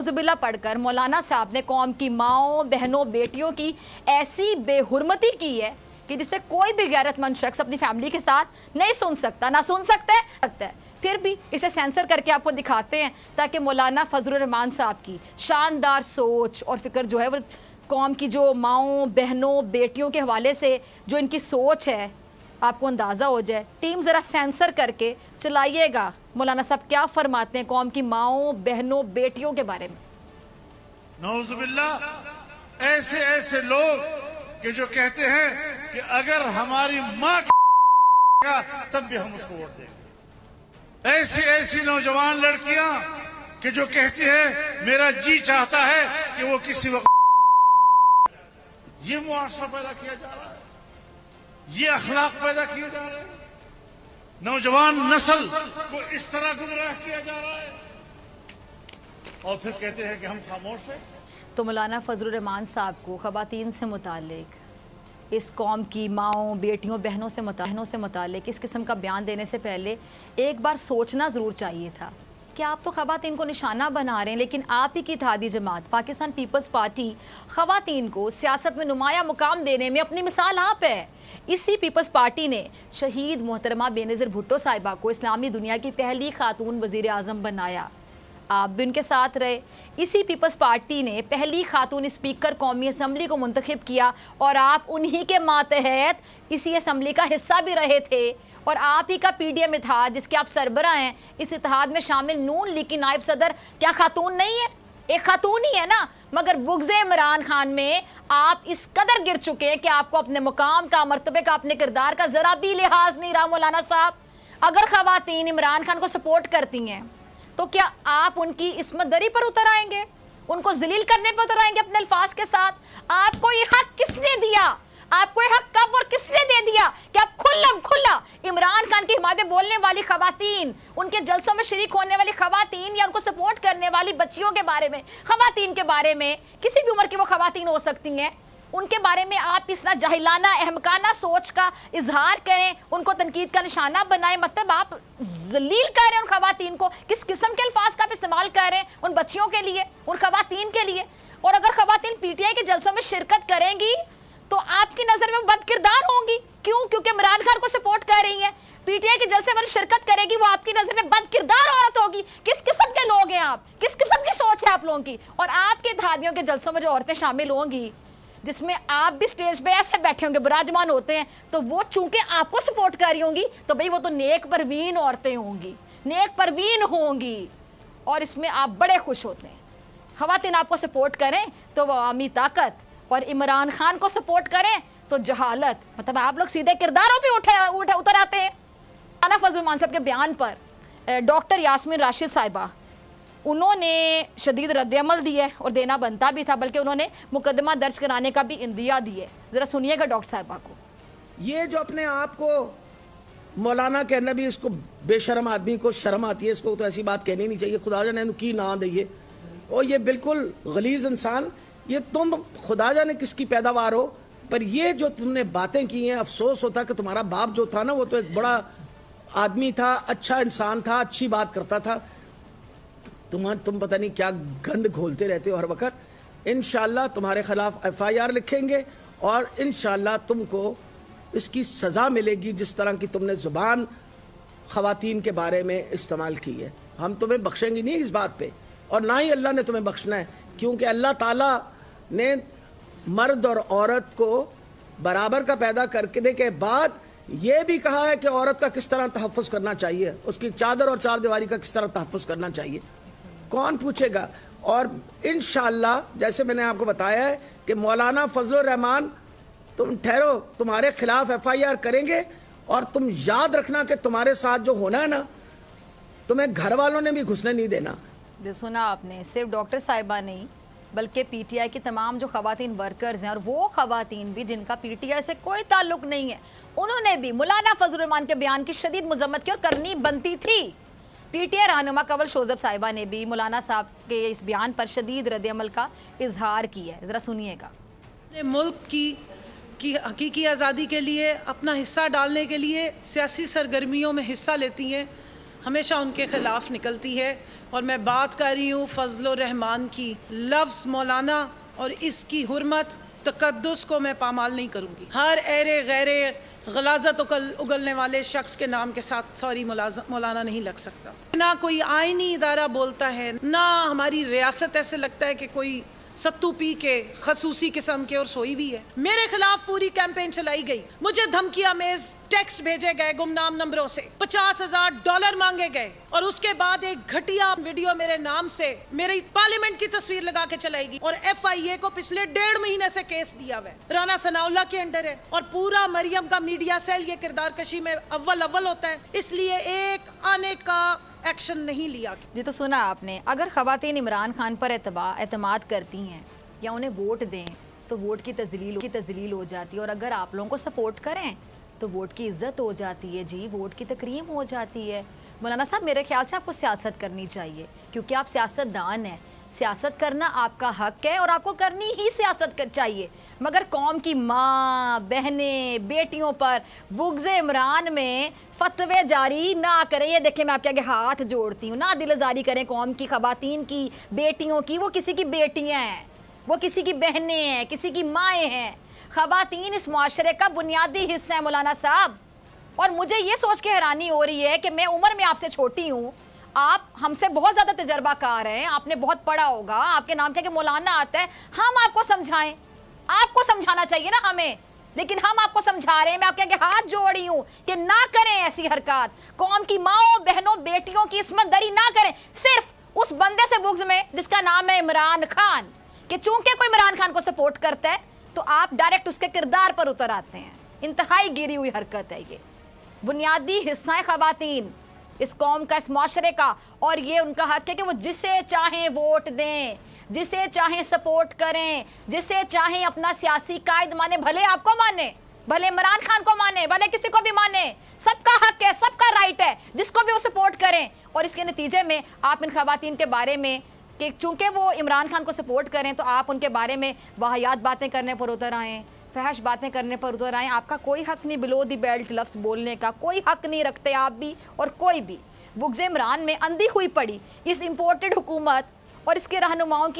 ज़ुबिल्ला पढ़कर मौलाना साहब ने कौम की माओं, बहनों, बेटियों की ऐसी बेहुरमती की है कि जिसे कोई भी गैरतमंद शख्स अपनी फैमिली के साथ नहीं सुन सकता, ना सुन सकता है। फिर भी इसे सेंसर करके आपको दिखाते हैं ताकि मौलाना फजलुर रहमान साहब की शानदार सोच और फिक्र जो है वो कौम की जो माओं, बहनों, बेटियों के हवाले से जो इनकी सोच है आपको अंदाज़ा हो जाए। टीम ज़रा सेंसर करके चलाइएगा मौलाना साहब क्या फरमाते हैं कौम की माओं, बहनों, बेटियों के बारे में। नौजुबिल्लाह, ऐसे ऐसे लोग कि जो कहते हैं कि अगर हमारी माँ तब भी हम उसको वोट देंगे। ऐसी ऐसी नौजवान लड़कियां कि जो कहती है मेरा जी चाहता है कि वो किसी वक्त, ये मुआशरा पैदा किया जा रहा है, ये अखलाक पैदा किए जा रहे हैं, नौजवान नस्ल को इस तरह गुमराह किया जा रहा है और फिर कहते हैं कि हम खामोश हैं। तो मौलाना फजलुर रहमान साहब को ख़वातीन से मुतालिक, इस कौम की माओं, बेटियों, बहनों से मुतालिक इस किस्म का बयान देने से पहले एक बार सोचना ज़रूर चाहिए था कि आप तो ख़वातीन को निशाना बना रहे हैं, लेकिन आप ही की इत्तेहादी जमात पाकिस्तान पीपल्स पार्टी ख़वातीन को सियासत में नुमाया मुकाम देने में अपनी मिसाल आप है। इसी पीपल्स पार्टी ने शहीद मोहतरमा बेनज़ीर भुट्टो साहिबा को इस्लामी दुनिया की पहली खातून वज़ीर आज़म बनाया, आप भी उनके साथ रहे। इसी पीपल्स पार्टी ने पहली खातून स्पीकर कौमी असम्बली को मुंतखब किया और आप उन्हीं के मातहत इसी असम्बली का हिस्सा भी रहे थे और आप ही का PDM इत्तेहाद जिसके आप सरबरा हैं, इस इत्तेहाद में शामिल नून लीग की नायब सदर क्या खातून नहीं है? एक खातून ही है ना। मगर बुग़्ज़ इमरान खान में आप इस कदर गिर चुके हैं कि आपको अपने मुकाम का, मर्तबे का, अपने किरदार का ज़रा भी लिहाज नहीं रहा। मौलाना साहब, अगर ख़वातीन इमरान खान को सपोर्ट करती हैं तो क्या आप उनकी इस्मत दरी पर उतर आएंगे, उनको जलील करने पर उतर आएंगे अपने अल्फाज के साथ? आपको ये हक किसने दिया? आपको ये हक कब और किसने दे दिया कि आप खुला इमरान खान की हिमायत में बोलने वाली खवातीन, उनके जलसों में शरीक होने वाली खवातीन या उनको सपोर्ट करने वाली बच्चियों के बारे में, खवातीन के बारे में, किसी भी उम्र की वो खवातीन हो सकती हैं, उनके बारे में आप इस ना जाहिलाना, अहमकाना सोच का इजहार करें, उनको तनकीद का निशाना बनाएं? मतलब आप जलील कर रहे हैं उन खवातीन को। किस किस्म के अल्फाज का आप इस्तेमाल कर रहे हैं उन बच्चियों के लिए, उन खवातीन के लिए? और अगर खवातीन PTI के जलसों में शिरकत करेंगी तो आपकी नजर में बद किरदार होंगी। क्यों? क्योंकि इमरान खान को सपोर्ट कर रही हैं। PTI के जलसे में शिरकत करेगी, वो आपकी नजर में बद किरदार औरत होगी। किस किस्म के लोग हैं आप? किस किस्म की सोच है आप लोगों की? और आपके इत्तेहादियों के जलसों में जो औरतें शामिल होंगी, जिसमें आप भी स्टेज पे ऐसे बैठे होंगे, विराजमान होते हैं, तो वो चूंकि आपको सपोर्ट कर रही होंगी तो भाई वो तो नेक परवीन औरतें होंगी, नेक परवीन होंगी, और इसमें आप बड़े खुश होते हैं। खवातीन आपको सपोर्ट करें तो वो आवामी ताकत, और इमरान खान को सपोर्ट करें तो जहालत। मतलब आप लोग सीधे किरदारों पे उतर आते हैं। मौलाना फजलुर रहमान साहब के बयान पर डॉक्टर यास्मीन राशिद साहिबा, उन्होंने शदीद रद्द-ए-अमल दी है और देना बनता भी था, बल्कि उन्होंने मुकदमा दर्ज कराने का भी इंदिया दी है। ज़रा सुनिएगा डॉक्टर साहिबा को। ये जो अपने आप को मौलाना कहना भी, इसको बेशरम आदमी को शर्म आती है, इसको तो ऐसी बात कहनी नहीं चाहिए। खुदा जाने की ना दइए, और ये बिल्कुल गलीज इंसान, ये तुम खुदा जाने किसकी पैदावार हो, पर ये जो तुमने बातें की हैं, अफसोस होता कि तुम्हारा बाप जो था ना, वो तो एक बड़ा आदमी था, अच्छा इंसान था, अच्छी बात करता था। तुम पता नहीं क्या गंद घोलते रहते हो हर वक्त। इंशाल्लाह तुम्हारे खिलाफ FIR लिखेंगे और इंशाल्लाह तुमको इसकी सज़ा मिलेगी जिस तरह की तुमने ज़ुबान ख़वातीन के बारे में इस्तेमाल की है। हम तुम्हें बख्शेंगे नहीं इस बात पे, और ना ही अल्लाह ने तुम्हें बख्शना है, क्योंकि अल्लाह ताला ने मर्द और औरत को बराबर का पैदा करने के बाद ये भी कहा है कि औरत का किस तरह तहफ़्फ़ुज़ करना चाहिए, उसकी चादर और चारदीवारी का किस तरह तहफ़्फ़ुज़ करना चाहिए। कौन पूछेगा? और इंशाअल्लाह जैसे मैंने आपको बताया है कि मौलाना फजलुर रहमान, तुम ठहरो, तुम्हारे खिलाफ FIR करेंगे, और तुम याद रखना कि तुम्हारे साथ जो होना है ना, तुम्हें घर वालों ने भी घुसने नहीं देना। जो सुना आपने, सिर्फ डॉक्टर साहिबा नहीं बल्कि PTI की तमाम जो खवातीन वर्कर्स हैं, और वो खवातीन भी जिनका PTI से कोई ताल्लुक नहीं है, उन्होंने भी मौलाना फजलुर रहमान के बयान की शदीद मजम्मत की और करनी बनती थी। PTI रहनुमा कंवल शोज़ब साहिबा ने भी मौलाना साहब के इस बयान पर शदीद रद्द-ए-अमल का इजहार किया है। ज़रा सुनिएगा। मुल्क की हकीकी आज़ादी के लिए, अपना हिस्सा डालने के लिए सियासी सरगर्मियों में हिस्सा लेती हैं, हमेशा उनके खिलाफ निकलती है। और मैं बात कर रही हूँ फजल रहमान की। लफ्ज़ मौलाना और इसकी हुर्मत तकद्दुस को मैं पामाल नहीं करूँगी। हर एरे गैरे गलाजत उगलने वाले शख्स के नाम के साथ सॉरी मौलाना नहीं लग सकता। ना कोई आईनी इदारा बोलता है, ना हमारी रियासत ऐसे लगता है कि कोई सत्तू पी के खसूसी किस्म के और सोई भी है। मेरे खिलाफ पूरी कैंपेन चलाई गई, मुझे धमकियां मेज टेक्स्ट भेजे गए गुमनाम नंबरों से, $50,000 मांगे गए और उसके बाद एक घटिया वीडियो मेरे नाम से मेरी पार्लियामेंट की तस्वीर लगा के चलाएगी। और FIA को पिछले 1.5 महीने से केस दिया हुआ है, राना सनाउल्लाह के अंडर है और पूरा मरियम का मीडिया सेल ये किरदार कशी में अव्वल होता है, इसलिए एक आने का एक्शन नहीं लिया। जी तो सुना आपने, अगर ख़वातीन इमरान खान पर एतमाद करती हैं या उन्हें वोट दें तो वोट की तजलील हो जाती है, और अगर आप लोगों को सपोर्ट करें तो वोट की इज्जत हो जाती है। जी, वोट की तकरीम हो जाती है। मौलाना साहब, मेरे ख्याल से आपको सियासत करनी चाहिए क्योंकि आप सियासतदान हैं। सियासत करना आपका हक है और आपको करनी ही सियासत चाहिए, मगर कौम की माँ बहनें बेटियों पर बुग़्ज़ इमरान में फतवे जारी ना करें। ये देखें, मैं आपके आगे हाथ जोड़ती हूँ, ना दिलजारी करें कौम की ख़वातीन की, बेटियों की। वो किसी की बेटियाँ हैं, वो किसी की बहनें हैं, किसी की माएँ हैं। ख़वातीन इस मुआशरे का बुनियादी हिस्सा है मौलाना साहब। और मुझे ये सोच के हैरानी हो रही है कि मैं उम्र में आपसे छोटी हूँ, आप हमसे बहुत ज़्यादा तजर्बाकार हैं, आपने बहुत पढ़ा होगा, आपके नाम के मौलाना आता है। हम आपको समझाएं, आपको समझाना चाहिए ना हमें, लेकिन हम आपको समझा रहे हैं। मैं आपके आगे हाथ जोड़ रही हूँ कि ना करें ऐसी हरकत, कौम की माओ बहनों बेटियों की इस्मत दरी ना करें सिर्फ उस बंदे से बुग़्ज़ में जिसका नाम है इमरान खान, कि चूंकि कोई इमरान खान को सपोर्ट करता है तो आप डायरेक्ट उसके किरदार पर उतर आते हैं। इंतहाई गिरी हुई हरकत है। ये बुनियादी हिस्सा है ख़वातीन इस कौम का, इस माशरे का, और ये उनका हक है कि वो जिसे चाहें वोट दें, जिसे चाहें सपोर्ट करें, जिसे चाहें अपना सियासी कायद माने, भले आपको माने, भले इमरान खान को माने, भले किसी को भी माने, सबका हक है, सबका राइट है, जिसको भी वो सपोर्ट करें। और इसके नतीजे में आप इन ख़वातीन के बारे में कि चूंकि वो इमरान खान को सपोर्ट करें तो आप उनके बारे में वाहियात बातें करने पर उतर आएँ, फहश बातें करने पर उतर आएँ। आपका कोई हक नहीं बिलो दी बेल्ट लफ्ज़ बोलने का, कोई हक नहीं रखते आप भी और कोई भी। बुग़्ज़ इमरान में अंधी हुई पड़ी इस इम्पोर्टेड हुकूमत और इसके रहनुमाओं की